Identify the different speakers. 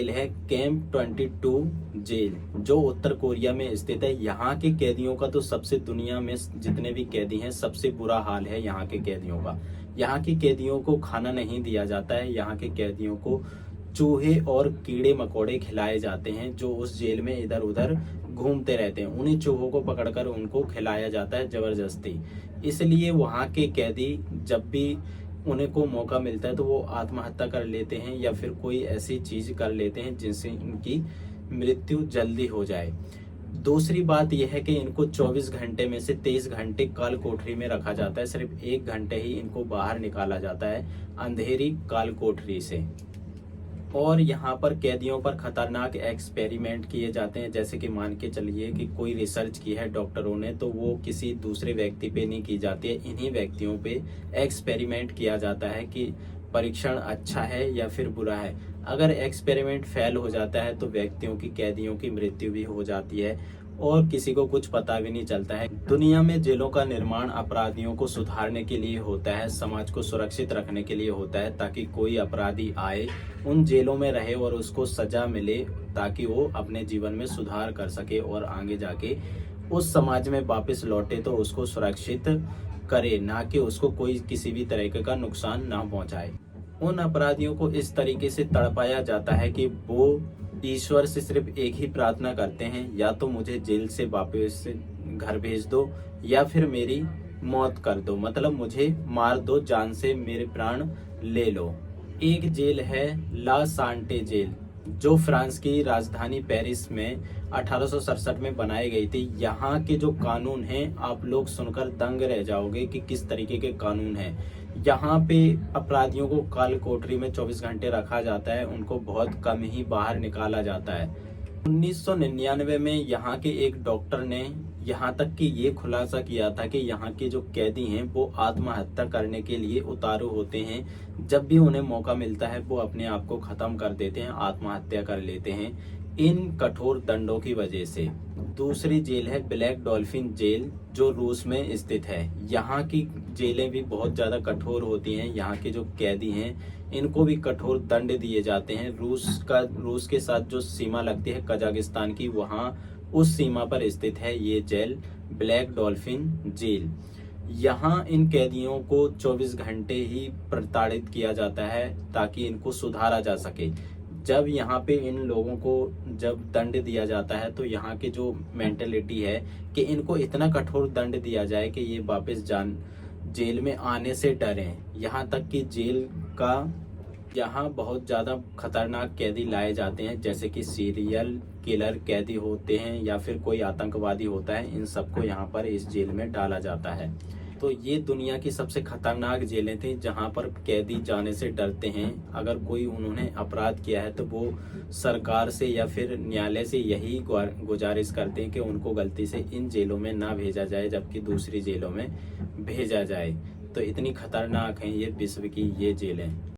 Speaker 1: Jail है camp 22 jail, जो उत्तर Korea में स्थित है। यहाँ के कैदियों का तो सबसे, दुनिया में जितने भी कैदी हैं सबसे बुरा हाल है यहाँ के कैदियों का। यहाँ के कैदियों को खाना नहीं दिया जाता है। यहाँ के कैदियों को चूहे और कीड़े मकोड़े खिलाए जाते हैं, जो उस जेल में इधर उधर घूमते रहते हैं। उन्हीं चूहों को पकड़कर उनको खिलाया जाता है जबरदस्ती। इसलिए वहाँ के कैदी जब भी उन्हें को मौका मिलता है तो वो आत्महत्या कर लेते हैं या फिर कोई ऐसी चीज कर लेते हैं जिनसे इनकी मृत्यु जल्दी हो जाए। दूसरी बात यह है कि इनको 24 घंटे में से 23 घंटे काल कोठरी में रखा जाता है। सिर्फ 1 घंटे ही इनको बाहर निकाला जाता है अंधेरी काल कोठरी से। और यहाँ पर कैदियों पर खतरनाक एक्सपेरिमेंट किए जाते हैं। जैसे कि मान के चलिए कि कोई रिसर्च की है डॉक्टरों ने, तो वो किसी दूसरे व्यक्ति पे नहीं की जाती है, इन्हीं व्यक्तियों पे एक्सपेरिमेंट किया जाता है कि परीक्षण अच्छा है या फिर बुरा है। अगर एक्सपेरिमेंट फेल हो जाता है तो व्यक्तियों की, कैदियों की मृत्यु भी हो जाती है और किसी को कुछ पता भी नहीं चलता है। दुनिया में जेलों का निर्माण अपराधियों को सुधारने के लिए होता है, समाज को सुरक्षित रखने के लिए होता है, ताकि कोई अपराधी आए उन जेलों में रहे और उसको सजा मिले, ताकि वो अपने जीवन में सुधार कर सके और आगे जाके उस समाज में वापस लौटे तो उसको सुरक्षित करे, ना कि उसको कोई किसी भी तरीके का नुकसान ना पहुंचाए। उन अपराधियों को इस तरीके से तड़पाया जाता है कि वो ईश्वर से सिर्फ एक ही प्रार्थना करते हैं, या तो मुझे जेल से वापस घर भेज दो या फिर मेरी मौत कर दो, मतलब मुझे मार दो, जान से मेरे प्राण ले लो। एक जेल है ला सांटे जेल, जो फ्रांस की राजधानी पेरिस में 1867 में बनाई गई थी। यहाँ के जो कानून हैं आप लोग सुनकर दंग रह जाओगे कि किस तरीके के कानून हैं। यहाँ पे अपराधियों को काल कोठरी में 24 घंटे रखा जाता है, उनको बहुत कम ही बाहर निकाला जाता है। 1999 में यहाँ के एक डॉक्टर ने यहाँ तक कि ये खुलासा किया था कि यहाँ के जो कैदी हैं वो आत्महत्या करने के लिए उतारू होते हैं। जब भी उन्हें मौका मिलता है वो अपने आप को खत्म कर देते हैं, आत्महत्या कर लेते हैं इन कठोर दंडों की वजह से। दूसरी जेल है ब्लैक डॉल्फिन जेल, जो रूस में स्थित है। यहाँ की जेलें भी बहुत ज्यादा कठोर होती हैं। यहाँ के जो कैदी हैं इनको भी कठोर दंड दिए जाते हैं। रूस के साथ जो सीमा लगती है कजाकिस्तान की, वहाँ उस सीमा पर स्थित है ये जेल ब्लैक डॉल्फिन जेल। यहाँ इन कैदियों को 24 घंटे ही प्रताड़ित किया जाता है ताकि इनको सुधारा जा सके। जब यहाँ पे इन लोगों को जब दंड दिया जाता है तो यहाँ की जो मेंटेलिटी है कि इनको इतना कठोर दंड दिया जाए कि ये वापस जेल में आने से डरें। यहाँ तक कि जेल का, यहाँ बहुत ज़्यादा खतरनाक कैदी लाए जाते हैं, जैसे कि सीरियल किलर कैदी होते हैं या फिर कोई आतंकवादी होता है, इन सबको यहाँ पर इस जेल में डाला जाता है। तो ये दुनिया की सबसे खतरनाक जेलें थी जहाँ पर कैदी जाने से डरते हैं। अगर कोई उन्होंने अपराध किया है तो वो सरकार से या फिर न्यायालय से यही गुजारिश करते हैं कि उनको गलती से इन जेलों में ना भेजा जाए, जबकि दूसरी जेलों में भेजा जाए। तो इतनी खतरनाक हैं ये विश्व की ये जेलें।